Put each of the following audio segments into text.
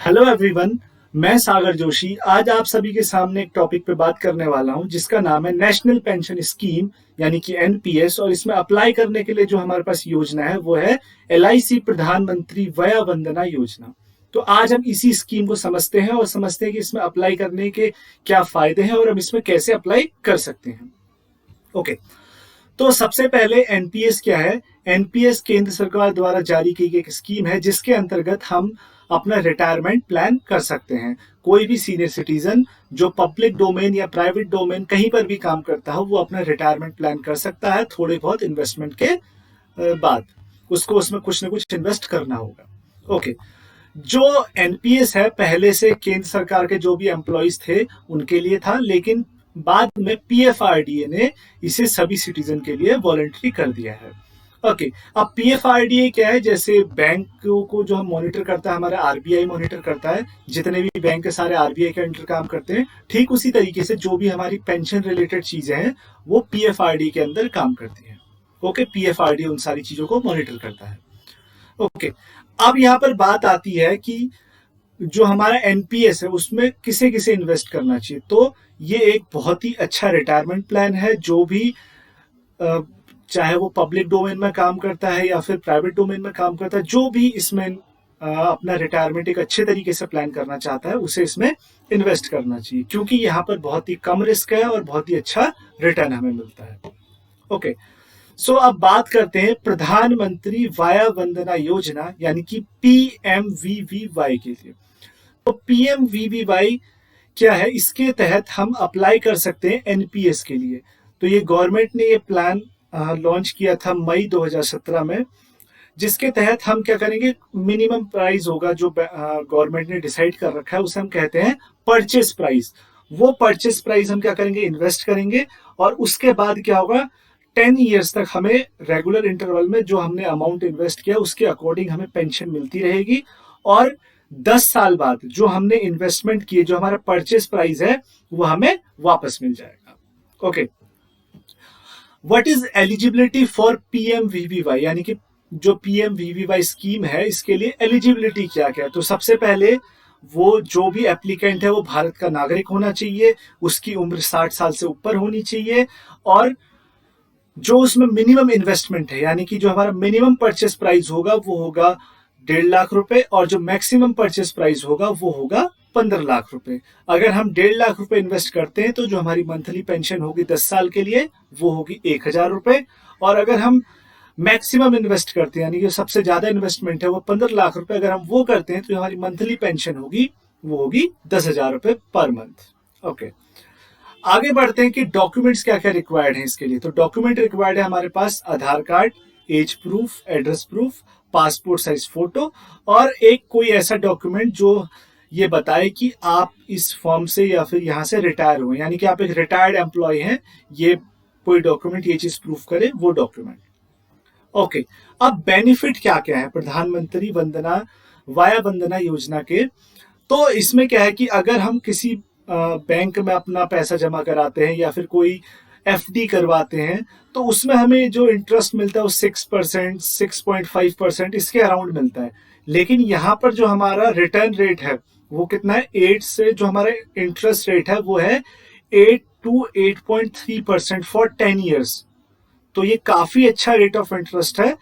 Hello everyone. मैं सागर जोशी आज आप सभी के सामने एक टॉपिक पे बात करने वाला हूं जिसका नाम है नेशनल पेंशन स्कीम यानी कि एनपीएस। और इसमें अप्लाई करने के लिए जो हमारे पास योजना है वो है एलआईसी प्रधानमंत्री वया वंदना योजना। तो आज हम इसी स्कीम को समझते हैं और समझते हैं कि इसमें अप्लाई करने के क्या फायदे हैं और हम इसमें कैसे अप्लाई कर सकते हैं। ओके, तो सबसे पहले एनपीएस क्या है। एनपीएस केंद्र सरकार द्वारा जारी की गई एक स्कीम है जिसके अंतर्गत हम अपना रिटायरमेंट प्लान कर सकते हैं। कोई भी सीनियर सिटीजन जो पब्लिक डोमेन या प्राइवेट डोमेन कहीं पर भी काम करता हो वो अपना रिटायरमेंट प्लान कर सकता है थोड़े बहुत इन्वेस्टमेंट के बाद। उसको उसमें कुछ ना कुछ इन्वेस्ट करना होगा। ओके, जो एनपीएस है पहले से केंद्र सरकार के जो भी एम्प्लॉयज थे उनके लिए था, लेकिन बाद में पीएफआरडीए ने इसे सभी सिटीजन के लिए वॉलंटरी कर दिया है। ओके, अब पीएफआरडीए क्या है, जैसे बैंक को जो हम मॉनिटर करता है हमारा आरबीआई मॉनिटर करता है, जितने भी बैंक है सारे आरबीआई के अंडर काम करते हैं। ठीक उसी तरीके से जो भी हमारी पेंशन रिलेटेड चीजें हैं वो पीएफआरडीए के अंदर काम करती हैं। ओके, पीएफआरडीए उन सारी चीजों को मॉनिटर करता है। ओके, अब यहाँ पर बात आती है कि जो हमारा एनपीएस है उसमें किसे किसे इन्वेस्ट करना चाहिए। तो ये एक बहुत ही अच्छा रिटायरमेंट प्लान है। जो भी चाहे वो पब्लिक डोमेन में काम करता है या फिर प्राइवेट डोमेन में काम करता है, जो भी इसमें अपना रिटायरमेंट एक अच्छे तरीके से प्लान करना चाहता है उसे इसमें इन्वेस्ट करना चाहिए, क्योंकि यहाँ पर बहुत ही कम रिस्क है और बहुत ही अच्छा रिटर्न हमें मिलता है। ओके, सो अब बात करते हैं प्रधानमंत्री वाया वंदना योजना यानी कि पीएमवीवीवाई के लिए। तो पीएमवीवीवाई क्या है, इसके तहत हम अप्लाई कर सकते हैं एनपीएस के लिए। तो ये गवर्नमेंट ने ये प्लान लॉन्च किया था मई 2017 में, जिसके तहत हम क्या करेंगे, मिनिमम प्राइस होगा जो गवर्नमेंट ने डिसाइड कर रखा है उसे हम कहते हैं परचेस प्राइस। वो परचेस प्राइस हम क्या करेंगे, इन्वेस्ट करेंगे और उसके बाद क्या होगा, 10 ईयर्स तक हमें रेगुलर इंटरवल में जो हमने अमाउंट इन्वेस्ट किया उसके अकॉर्डिंग हमें पेंशन मिलती रहेगी। और 10 साल बाद जो हमने इन्वेस्टमेंट किए, जो हमारा परचेस प्राइस है वो हमें वापस मिल जाएगा। Okay, what is eligibility for PMVVY यानी कि जो पीएमवीवीवाई स्कीम है इसके लिए एलिजिबिलिटी क्या क्या है। तो सबसे पहले वो जो भी एप्लीकेंट है वो भारत का नागरिक होना चाहिए, उसकी उम्र 60 साल से ऊपर होनी चाहिए, और जो उसमें मिनिमम इन्वेस्टमेंट है यानी कि जो हमारा मिनिमम परचेस प्राइस होगा वो होगा 1.5 लाख रुपए और जो मैक्सिमम परचेस प्राइस होगा वो होगा 15 लाख रुपए। अगर हम 1.5 लाख रुपए इन्वेस्ट करते हैं तो जो हमारी मंथली पेंशन होगी 10 साल के लिए वो होगी 1,000 रुपए। और अगर हम मैक्सिमम इन्वेस्ट करते हैं यानी कि सबसे ज्यादा इन्वेस्टमेंट है वो 15 लाख रुपए, अगर हम वो करते हैं तो हमारी मंथली पेंशन होगी वो होगी 10,000 रुपए पर मंथ। ओके, आगे बढ़ते हैं कि डॉक्यूमेंट्स क्या क्या रिक्वायर्ड है इसके लिए। तो डॉक्यूमेंट रिक्वायर्ड है हमारे पास Aadhaar card, age proof, address proof, passport size photo और एक कोई ऐसा डॉक्यूमेंट जो ये बताए कि आप इस फॉर्म से या फिर यहाँ से रिटायर हुए, यानी कि आप एक रिटायर्ड एम्प्लॉय हैं, ये कोई डॉक्यूमेंट ये चीज प्रूफ करे वो डॉक्यूमेंट। ओके, अब बेनिफिट क्या क्या है प्रधानमंत्री वंदना वाया वंदना योजना के। तो इसमें क्या है कि अगर हम किसी बैंक में अपना पैसा जमा कराते हैं या फिर कोई एफडी करवाते हैं तो उसमें हमें जो इंटरेस्ट मिलता है वो 6%, 6.5% इसके अराउंड मिलता है। लेकिन यहाँ पर जो हमारा रिटर्न रेट है वो कितना है, 8 से जो हमारा इंटरेस्ट रेट है वो है 8 to 8.3% फॉर 10 ईयर्स। तो ये काफी अच्छा रेट ऑफ इंटरेस्ट है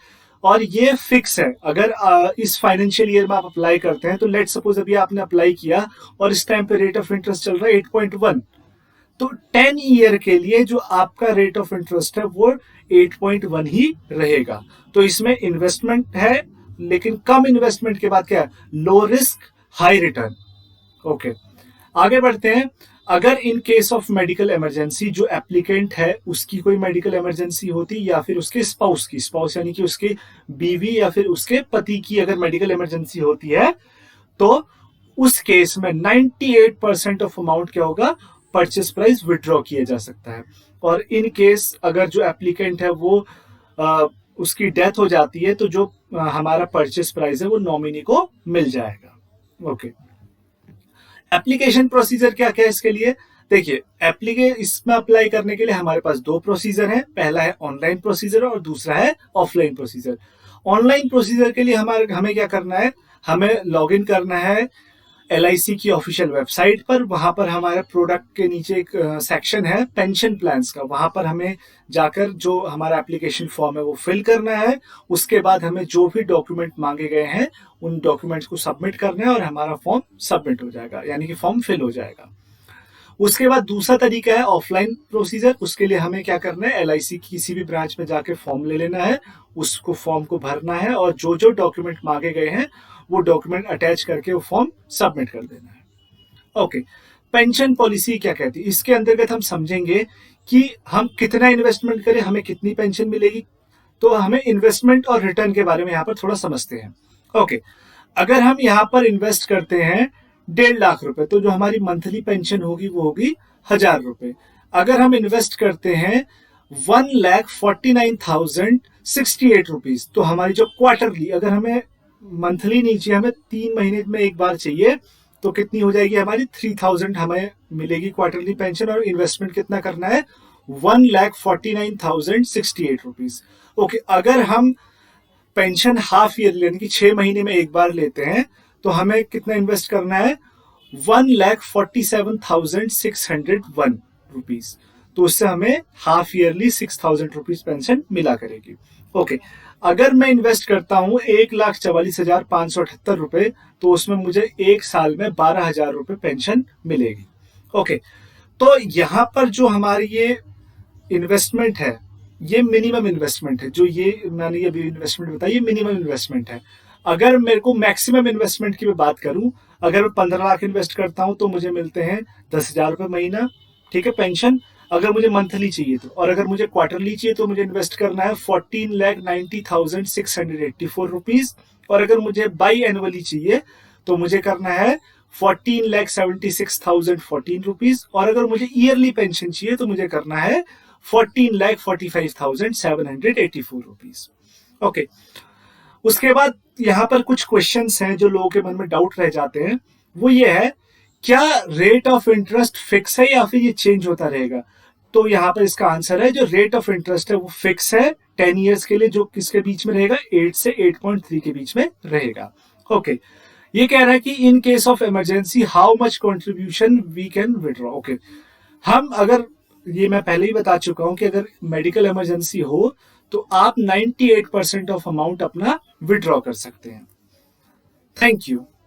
और ये फिक्स है। अगर इस फाइनेंशियल ईयर में आप अप्लाई करते हैं तो लेट सपोज अभी आपने अप्लाई किया और इस टाइम पे रेट ऑफ इंटरेस्ट चल रहा है 8.1, तो 10 ईयर के लिए जो आपका रेट ऑफ इंटरेस्ट है वो 8.1 ही रहेगा। तो इसमें इन्वेस्टमेंट है लेकिन कम इन्वेस्टमेंट के बाद क्या है, low risk high return. Okay, आगे बढ़ते हैं। अगर इन केस ऑफ मेडिकल इमरजेंसी जो एप्लीकेंट है उसकी कोई मेडिकल इमरजेंसी होती या फिर उसके स्पाउस की, स्पाउस यानी कि उसके बीवी या फिर उसके पति की अगर मेडिकल इमरजेंसी होती है तो उस केस में 98% ऑफ अमाउंट क्या होगा, परचेस प्राइस विड्रॉ किया जा सकता है। और इन केस अगर जो एप्लीकेंट है वो उसकी डेथ हो जाती है तो जो हमारा परचेस प्राइस है वो नॉमिनी को मिल जाएगा। ओके, एप्लीकेशन प्रोसीजर क्या क्या है इसके लिए। देखिए, इसमें अप्लाई करने के लिए हमारे पास दो प्रोसीजर हैं, पहला है ऑनलाइन प्रोसीजर और दूसरा है ऑफलाइन प्रोसीजर। ऑनलाइन प्रोसीजर के लिए हमें क्या करना है, हमें लॉगिन करना है LIC की ऑफिशियल वेबसाइट पर, वहां पर हमारे प्रोडक्ट के नीचे एक सेक्शन है पेंशन प्लान्स का, वहां पर हमें जाकर जो हमारा एप्लीकेशन फॉर्म है वो फिल करना है। उसके बाद हमें जो भी डॉक्यूमेंट मांगे गए हैं उन डॉक्यूमेंट्स को सबमिट करना है और हमारा फॉर्म सबमिट हो जाएगा, यानी कि फॉर्म फिल हो जाएगा। उसके बाद दूसरा तरीका है ऑफलाइन प्रोसीजर। उसके लिए हमें क्या करना है, LIC की किसी भी ब्रांच में जाके फॉर्म ले लेना है, उसको फॉर्म को भरना है और जो जो डॉक्यूमेंट मांगे गए हैं वो डॉक्यूमेंट अटैच करके वो फॉर्म सबमिट कर देना है। ओके, पेंशन पॉलिसी क्या कहती है, इसके अंतर्गत हम समझेंगे कि हम कितना इन्वेस्टमेंट करें, हमें कितनी पेंशन मिलेगी। तो हमें इन्वेस्टमेंट और रिटर्न के बारे में यहाँ पर थोड़ा समझते हैं। ओके, अगर हम यहाँ पर इन्वेस्ट करते हैं 1.5 लाख रुपए, तो जो हमारी मंथली पेंशन होगी वो होगी 1,000 रुपए। अगर हम इन्वेस्ट करते हैं 1,49,068 रुपीज, तो हमारी जो क्वार्टरली, अगर हमें मंथली नहीं चाहिए, हमें 3 महीने में एक बार चाहिए, तो कितनी हो जाएगी हमारी 3,000 हमें मिलेगी क्वार्टरली पेंशन। और इन्वेस्टमेंट कितना करना है 1,49,068 रुपीज। ओके, अगर हम पेंशन हाफ ईयर यानी कि 6 महीने में एक बार लेते हैं तो हमें कितना इन्वेस्ट करना है 1,47,601 रुपीज। तो उससे हमें हाफ ईयरली 6,000 रुपीज पेंशन मिला करेगी। ओके, अगर मैं इन्वेस्ट करता हूं 1,44,578 रुपए, तो उसमें मुझे एक साल में 12,000 रुपए पेंशन मिलेगी। ओके, तो यहां पर जो हमारी ये इन्वेस्टमेंट है, ये मिनिमम इन्वेस्टमेंट है। जो ये मैंने ये अभी इन्वेस्टमेंट बताई, ये मिनिमम इन्वेस्टमेंट है। अगर मेरे को मैक्सिमम इन्वेस्टमेंट की मैं बात करूं, अगर मैं 15 लाख इन्वेस्ट करता हूं तो मुझे मिलते हैं 10,000 रुपए महीना, ठीक है, पेंशन। अगर मुझे मंथली चाहिए तो, और अगर मुझे क्वार्टरली चाहिए तो मुझे इन्वेस्ट करना है 14,90,684 रुपीज। और अगर मुझे बाई एनुअली चाहिए तो मुझे करना है 14,76,014 रुपीज। और अगर मुझे ईयरली पेंशन चाहिए तो मुझे करना है 14,45,784 रुपीज। ओके, उसके बाद यहां पर कुछ क्वेश्चंस हैं जो लोगों के मन में डाउट रह जाते हैं। वो ये है, क्या रेट ऑफ इंटरेस्ट फिक्स है या फिर ये चेंज होता रहेगा। तो यहां पर इसका आंसर है, जो रेट ऑफ इंटरेस्ट है वो फिक्स है 10 ईयर्स के लिए, जो किसके बीच में रहेगा 8 से 8.3 के बीच में रहेगा। ओके, ये कह रहा है कि in case of emergency how much contribution we can withdraw. Okay, हम अगर, ये मैं पहले ही बता चुका हूं कि अगर मेडिकल इमरजेंसी हो तो आप 98% ऑफ अमाउंट अपना विड्रॉ कर सकते हैं। Thank you.